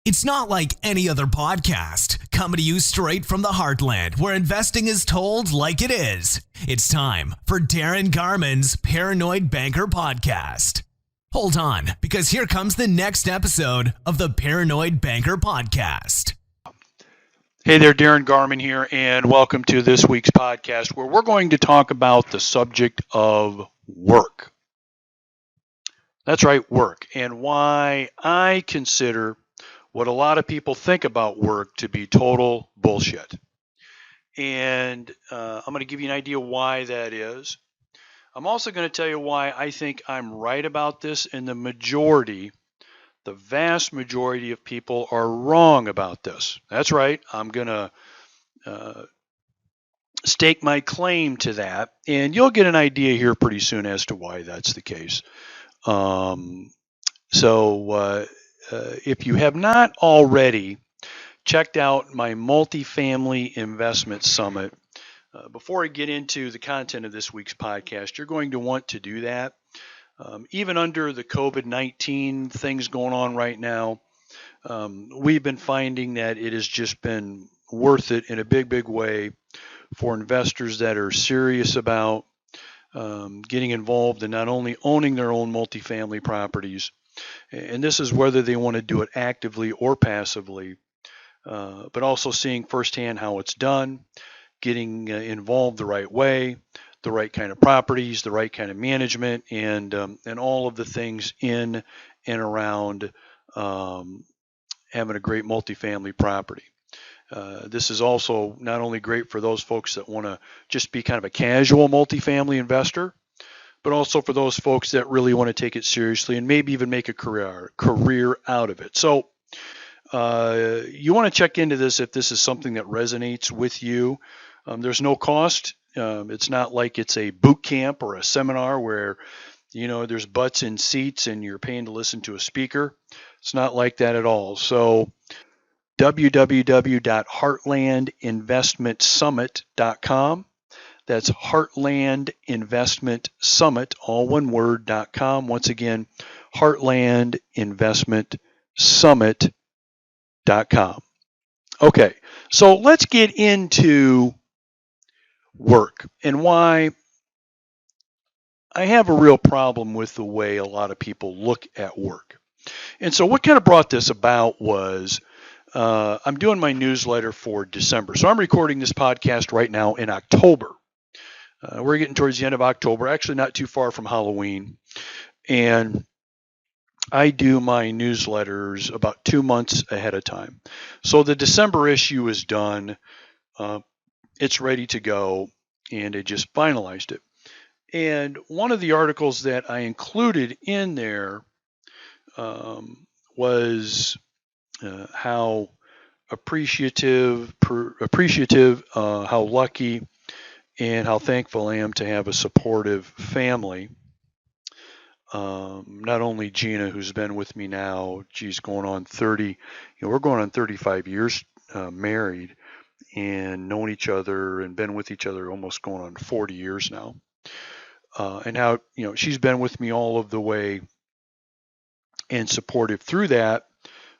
It's not like any other podcast, coming to you straight from the heartland where investing is told like it is. It's time for Darin Garman's Paranoid Banker Podcast. Hold on, because here comes the next episode of the Paranoid Banker Podcast. Hey there, Darin Garman here, and welcome to this week's podcast where we're going to talk about the subject of work. That's right, work, and why I consider what a lot of people think about work to be total bullshit. And I'm going to give you an idea why that is. I'm also going to tell you why I think I'm right about this, and the vast majority of people are wrong about this. That's right, I'm going to stake my claim to that, and you'll get an idea here pretty soon as to why that's the case. If you have not already checked out my multifamily investment summit, before I get into the content of this week's podcast, you're going to want to do that. Even under the COVID-19 things going on right now, we've been finding that it has just been worth it in a big, big way for investors that are serious about getting involved in not only owning their own multifamily properties, and this is whether they want to do it actively or passively, but also seeing firsthand how it's done, getting involved the right way, the right kind of properties, the right kind of management, and all of the things in and around having a great multifamily property. This is also not only great for those folks that want to just be kind of a casual multifamily investor, but also for those folks that really want to take it seriously and maybe even make a career out of it. So you want to check into this if this is something that resonates with you. There's no cost. It's not like it's a boot camp or a seminar where, there's butts in seats and you're paying to listen to a speaker. It's not like that at all. So www.heartlandinvestmentsummit.com. That's Heartland Investment Summit, all one word.com. Once again, heartlandinvestmentsummit.com. Okay, so let's get into work and why I have a real problem with the way a lot of people look at work. And so what kind of brought this about was I'm doing my newsletter for December. So I'm recording this podcast right now in October. We're getting towards the end of October, actually not too far from Halloween. And I do my newsletters about 2 months ahead of time. So the December issue is done. It's ready to go, and I just finalized it. And one of the articles that I included in there was how appreciative, how lucky, and how thankful I am to have a supportive family. Not only Gina, who's been with me now, she's going on 30, we're going on 35 years married and known each other and been with each other almost going on 40 years now. And how, she's been with me all of the way and supportive through that,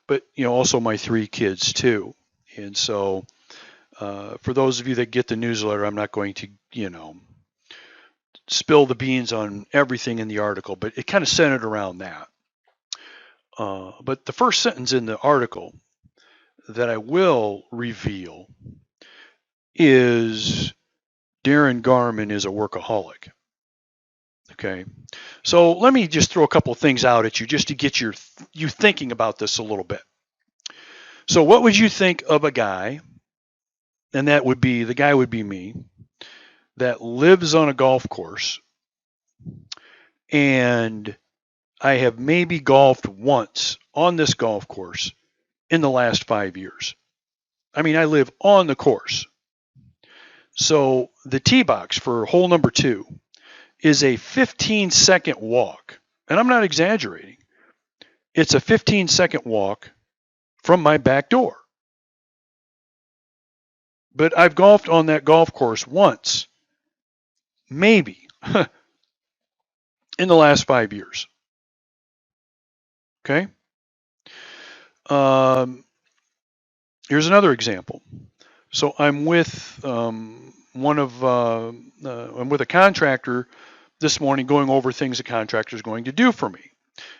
but, also my 3 kids too. And so, for those of you that get the newsletter, I'm not going to, spill the beans on everything in the article, but it kind of centered around that. But the first sentence in the article that I will reveal is Darin Garman is a workaholic. Okay, so let me just throw a couple of things out at you just to get you thinking about this a little bit. So what would you think of a guy, and the guy would be me, that lives on a golf course, and I have maybe golfed once on this golf course in the last 5 years. I mean, I live on the course. So the tee box for hole number 2 is a 15-second walk. And I'm not exaggerating. It's a 15-second walk from my back door. But I've golfed on that golf course once, maybe, in the last 5 years. Okay? Here's another example. So I'm with I'm with a contractor this morning going over things a contractor is going to do for me.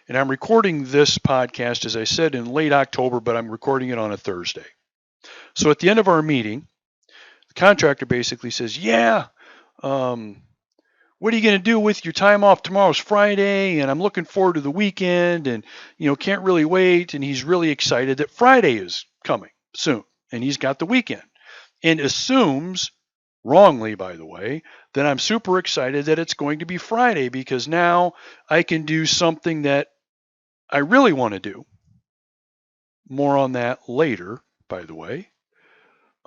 And I'm recording this podcast, as I said, in late October, but I'm recording it on a Thursday. So at the end of our meeting, the contractor basically says, yeah, what are you going to do with your time off? Tomorrow's Friday, and I'm looking forward to the weekend, and can't really wait. And he's really excited that Friday is coming soon, and he's got the weekend, and assumes, wrongly by the way, that I'm super excited that it's going to be Friday because now I can do something that I really want to do. More on that later, by the way.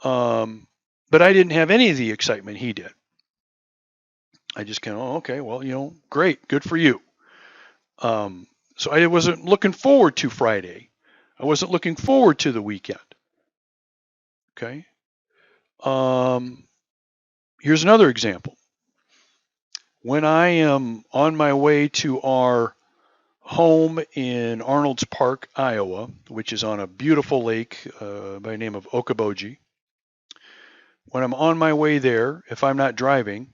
But I didn't have any of the excitement he did. I just kind of, okay, well, great, good for you. So I wasn't looking forward to Friday. I wasn't looking forward to the weekend. Okay. Here's another example. When I am on my way to our home in Arnold's Park, Iowa, which is on a beautiful lake by the name of Okoboji, when I'm on my way there, if I'm not driving,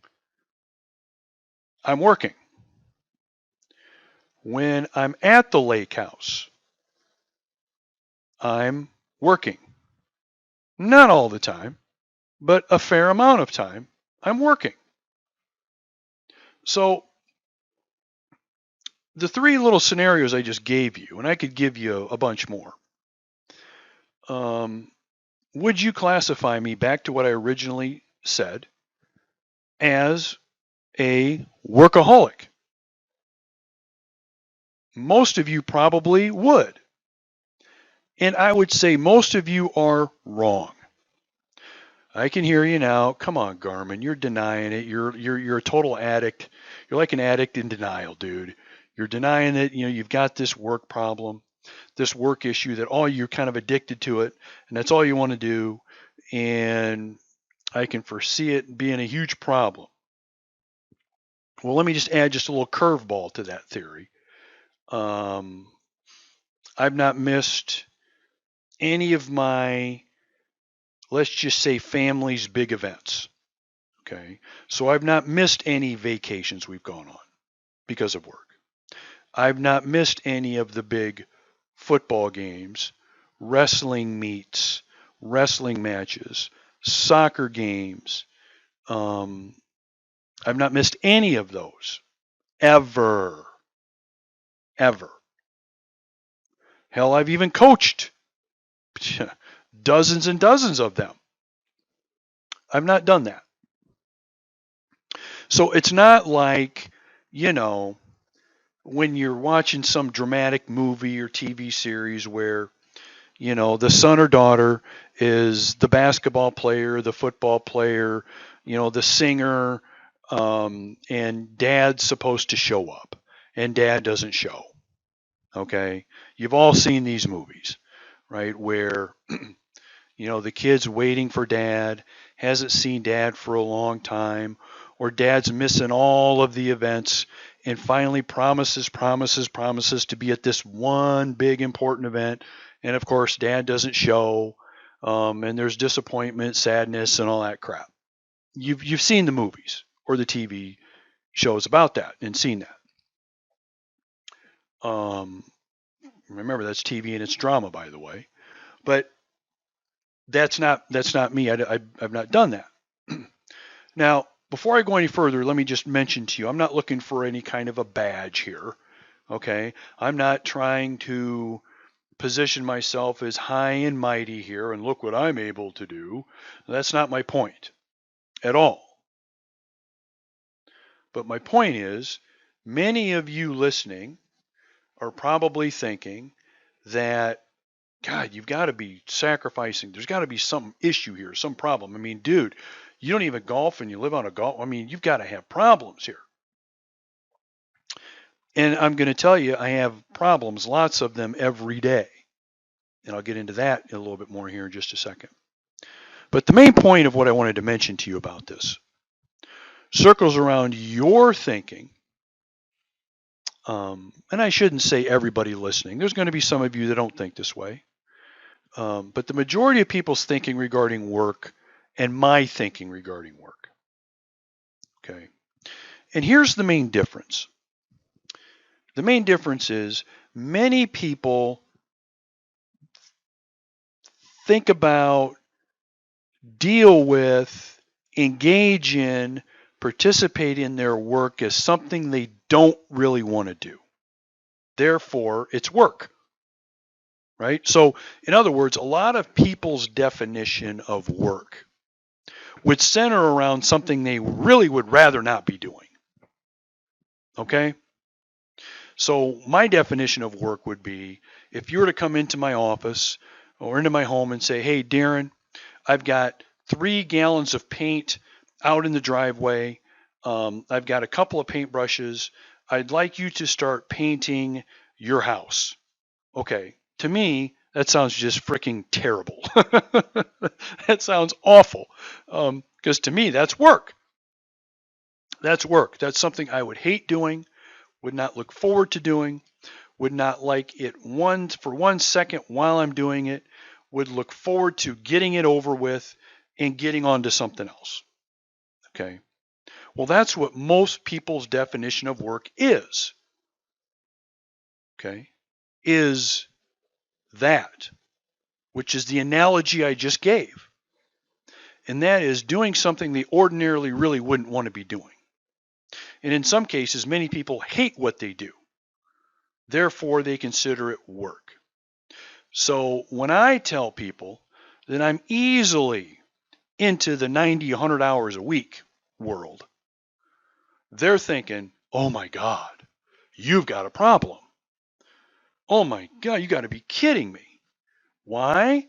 I'm working. When I'm at the lake house, I'm working. Not all the time, but a fair amount of time, I'm working. So the three little scenarios I just gave you, and I could give you a bunch more, would you classify me, back to what I originally said, as a workaholic? Most of you probably would. And I would say most of you are wrong. I can hear you now. Come on, Garman. You're denying it. You're a total addict. You're like an addict in denial, dude. You're denying it. You've got this work problem, this work issue that you're kind of addicted to it, and that's all you want to do. And I can foresee it being a huge problem. Well, let me just add just a little curveball to that theory. I've not missed any of my, let's just say, family's big events. Okay. So I've not missed any vacations we've gone on because of work. I've not missed any of the big football games, wrestling meets, wrestling matches, soccer games. I've not missed any of those. Ever. Ever. Hell, I've even coached dozens and dozens of them. I've not done that. So it's not like, when you're watching some dramatic movie or TV series where, the son or daughter is the basketball player, the football player, the singer, and dad's supposed to show up and dad doesn't show. Okay. You've all seen these movies, right? Where, the kid's waiting for dad, hasn't seen dad for a long time, or dad's missing all of the events and finally promises to be at this one big important event. And of course, dad doesn't show. And there's disappointment, sadness, and all that crap. You've seen the movies or the TV shows about that and seen that. Remember, that's TV and it's drama, by the way. But that's not me. I've not done that. Now, before I go any further, let me just mention to you, I'm not looking for any kind of a badge here. Okay, I'm not trying to position myself as high and mighty here and look what I'm able to do. That's not my point at all. But my point is, many of you listening are probably thinking that, God, you've got to be sacrificing. There's got to be some issue here, some problem. I mean, dude, you don't even golf and you live on a golf. I mean, you've got to have problems here. And I'm going to tell you, I have problems, lots of them every day. And I'll get into that a little bit more here in just a second. But the main point of what I wanted to mention to you about this circles around your thinking. And I shouldn't say everybody listening. There's going to be some of you that don't think this way. But the majority of people's thinking regarding work and my thinking regarding work. Okay. And here's the main difference. The main difference is many people think about, deal with, engage in, participate in their work as something they don't really want to do. Therefore, it's work. Right? So, in other words, a lot of people's definition of work would center around something they really would rather not be doing. Okay? So, my definition of work would be if you were to come into my office or into my home and say, hey, Darin, I've got 3 gallons of paint out in the driveway. I've got a couple of paintbrushes. I'd like you to start painting your house. Okay. To me, that sounds just freaking terrible. That sounds awful. Because to me, that's work. That's work. That's something I would hate doing, would not look forward to doing, would not like it for 1 second while I'm doing it, would look forward to getting it over with and getting on to something else. Okay. Well, that's what most people's definition of work is. Okay. Is that, which is the analogy I just gave. And that is doing something they ordinarily really wouldn't want to be doing. And in some cases, many people hate what they do. Therefore, they consider it work. So when I tell people that I'm easily into the 90, 100 hours a week world, they're thinking, oh my God, you've got a problem. Oh my God, you got to be kidding me. Why?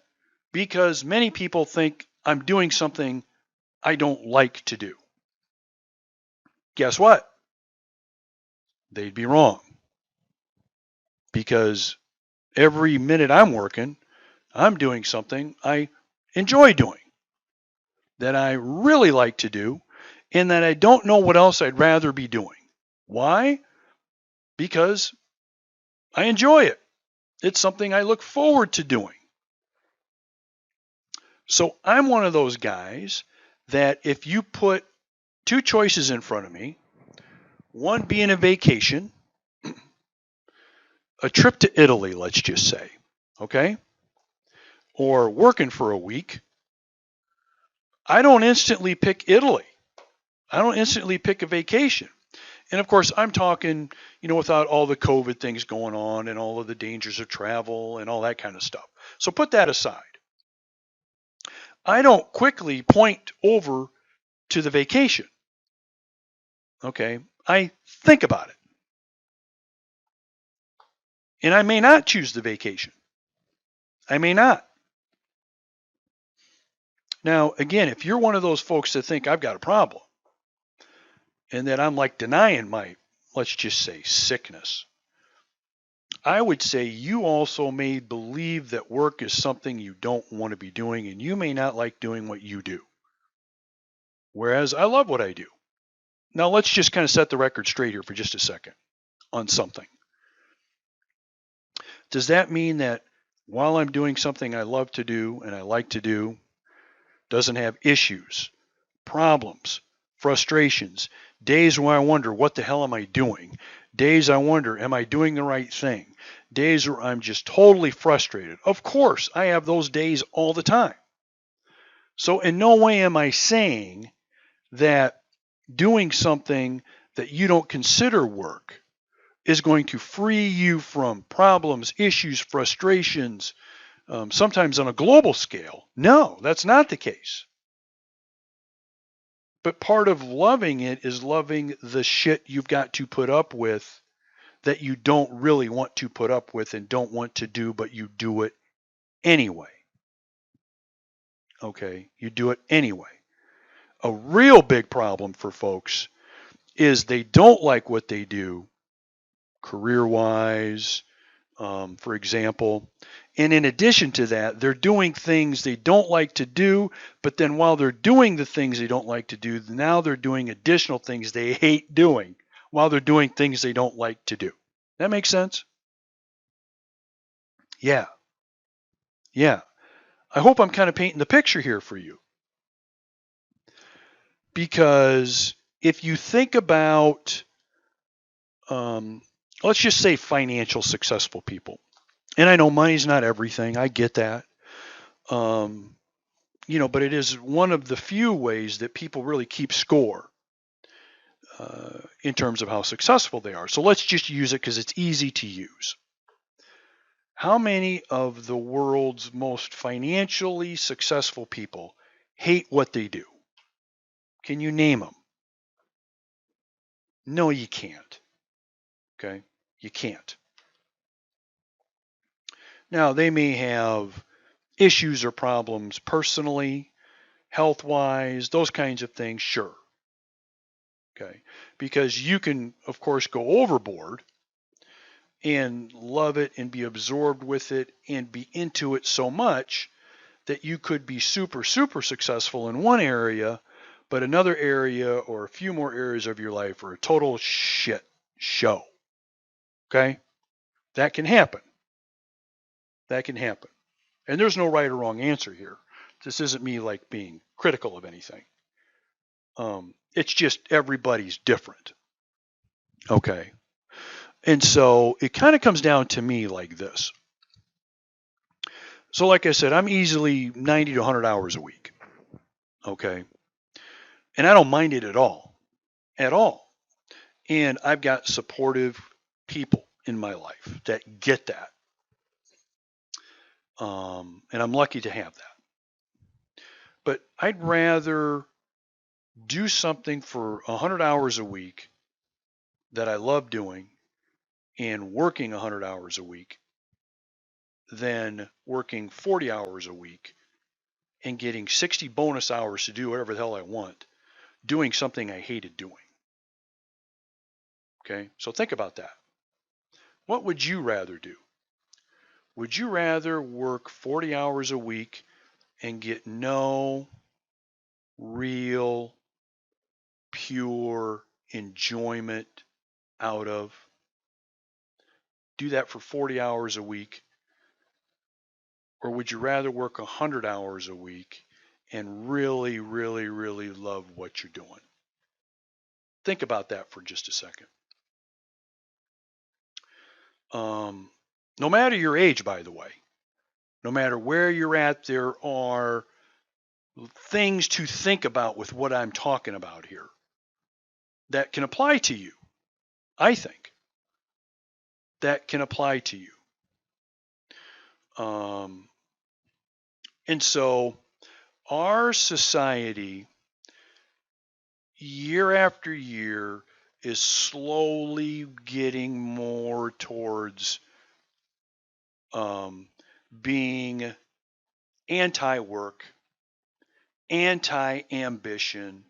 Because many people think I'm doing something I don't like to do. Guess what? They'd be wrong. Because every minute I'm working, I'm doing something I enjoy doing, that I really like to do, and that I don't know what else I'd rather be doing. Why? Because I enjoy it. It's something I look forward to doing. So I'm one of those guys that if you put 2 choices in front of me, one being a vacation, a trip to Italy, let's just say, okay, or working for a week, I don't instantly pick Italy. I don't instantly pick a vacation. And of course, I'm talking, without all the COVID things going on and all of the dangers of travel and all that kind of stuff. So put that aside. I don't quickly point over to the vacation. Okay. I think about it. And I may not choose the vacation. I may not. Now, again, if you're one of those folks that think I've got a problem and that I'm like denying my, let's just say, sickness, I would say you also may believe that work is something you don't want to be doing, and you may not like doing what you do. Whereas I love what I do. Now, let's just kind of set the record straight here for just a second on something. Does that mean that while I'm doing something I love to do and I like to do, doesn't have issues, problems, frustrations, days where I wonder, what the hell am I doing? Days I wonder, am I doing the right thing? Days where I'm just totally frustrated. Of course, I have those days all the time. So in no way am I saying that doing something that you don't consider work is going to free you from problems, issues, frustrations, sometimes on a global scale. No, that's not the case. But part of loving it is loving the shit you've got to put up with that you don't really want to put up with and don't want to do, but you do it anyway. Okay, you do it anyway. A real big problem for folks is they don't like what they do career-wise, for example. And in addition to that, they're doing things they don't like to do, but then while they're doing the things they don't like to do, now they're doing additional things they hate doing while they're doing things they don't like to do. That makes sense? Yeah. Yeah. I hope I'm kind of painting the picture here for you. Because if you think about, let's just say financial successful people, and I know money's not everything, I get that. But it is one of the few ways that people really keep score in terms of how successful they are. So let's just use it because it's easy to use. How many of the world's most financially successful people hate what they do? Can you name them? No, you can't. Okay? You can't. Now, they may have issues or problems personally, health wise, those kinds of things, sure. Okay? Because you can, of course, go overboard and love it and be absorbed with it and be into it so much that you could be super, super successful in one area, but another area or a few more areas of your life are a total shit show. Okay? That can happen. That can happen. And there's no right or wrong answer here. This isn't me like being critical of anything. It's just everybody's different. Okay. And so it kind of comes down to me like this. So, like I said, I'm easily 90 to 100 hours a week. Okay. And I don't mind it at all. At all. And I've got supportive people in my life that get that. And I'm lucky to have that. But I'd rather do something for 100 hours a week that I love doing and working 100 hours a week than working 40 hours a week and getting 60 bonus hours to do whatever the hell I want, doing something I hated doing. Okay, so think about that. What would you rather do? Would you rather work 40 hours a week and get no real, pure enjoyment out of? Do that for 40 hours a week? Or would you rather work 100 hours a week and really, really, really love what you're doing? Think about that for just a second. No matter your age, by the way, no matter where you're at, there are things to think about with what I'm talking about here that can apply to you. I think that can apply to you. And so our society, year after year, is slowly getting more towards being anti-work, anti-ambition,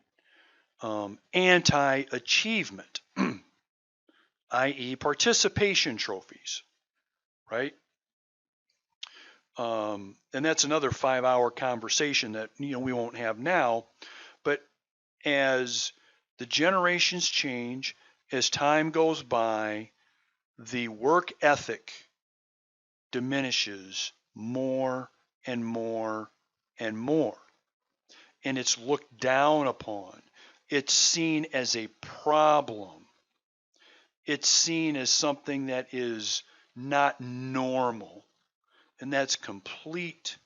anti-achievement, i.e. participation trophies, right? And that's another 5-hour conversation that we won't have now. But as the generations change, as time goes by, the work ethic diminishes more and more and more. And it's looked down upon. It's seen as a problem. It's seen as something that is not normal. And that's complete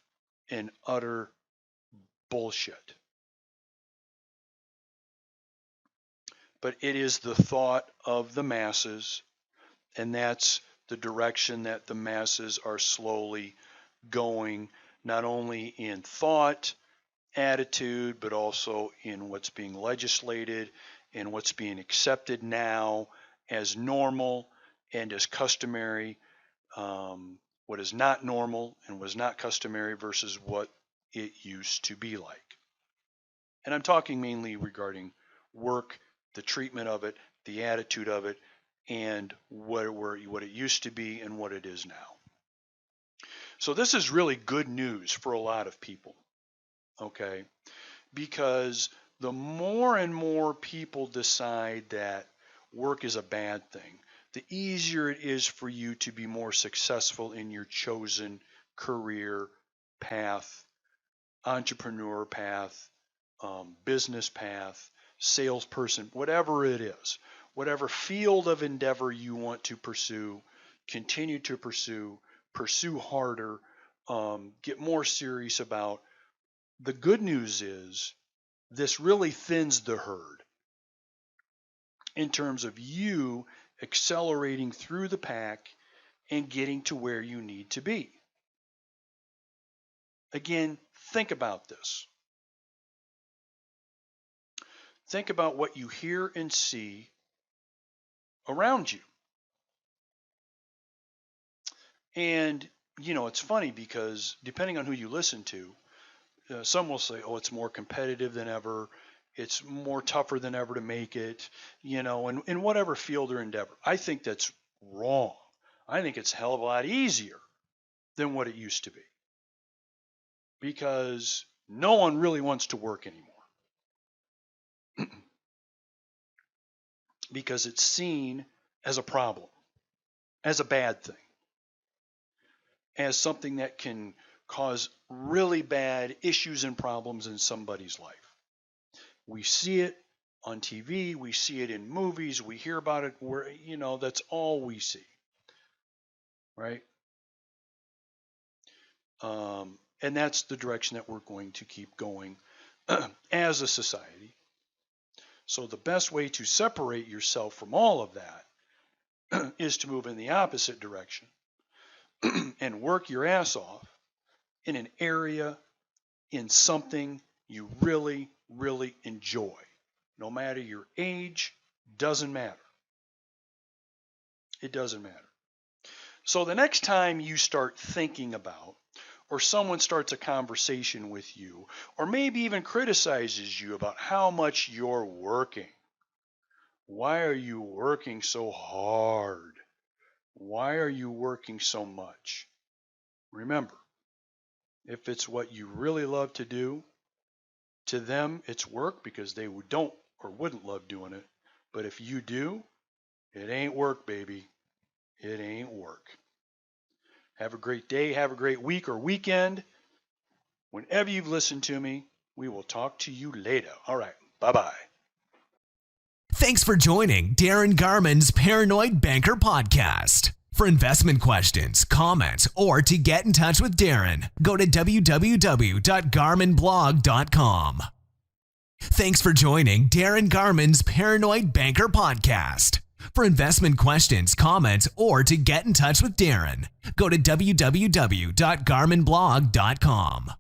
and utter bullshit. But it is the thought of the masses, and that's the direction that the masses are slowly going, not only in thought, attitude, but also in what's being legislated and what's being accepted now as normal and as customary, what is not normal and was not customary versus what it used to be like. And I'm talking mainly regarding work, the treatment of it, the attitude of it, and what it used to be and what it is now. So this is really good news for a lot of people, okay? Because the more and more people decide that work is a bad thing, the easier it is for you to be more successful in your chosen career path entrepreneur path, business path, salesperson, whatever it is, whatever field of endeavor you want to pursue, continue to pursue harder, get more serious about. The good news is this really thins the herd in terms of you accelerating through the pack and getting to where you need to be. Again, think about this. Think about what you hear and see around you. And, it's funny because depending on who you listen to, some will say, oh, it's more competitive than ever. It's more tougher than ever to make it, in whatever field or endeavor. I think that's wrong. I think it's a hell of a lot easier than what it used to be because no one really wants to work anymore because it's seen as a problem, as a bad thing, as something that can cause really bad issues and problems in somebody's life. We see it on TV, we see it in movies, we hear about it where, that's all we see, right? And that's the direction that we're going to keep going as a society. So the best way to separate yourself from all of that is to move in the opposite direction and work your ass off in an area, in something you really, really enjoy. No matter your age, doesn't matter. It doesn't matter. So the next time you start thinking about, or someone starts a conversation with you, or maybe even criticizes you about how much you're working, why are you working so hard? Why are you working so much? Remember, if it's what you really love to do, to them it's work because they don't or wouldn't love doing it. But if you do, it ain't work, baby. It ain't work. Have a great day, have a great week or weekend. Whenever you've listened to me, we will talk to you later. All right, bye-bye. Thanks for joining Darin Garman's Paranoid Banker Podcast. For investment questions, comments, or to get in touch with Darin, go to www.garmanblog.com. Thanks for joining Darin Garman's Paranoid Banker Podcast. For investment questions, comments, or to get in touch with Darin, go to www.garmanblog.com.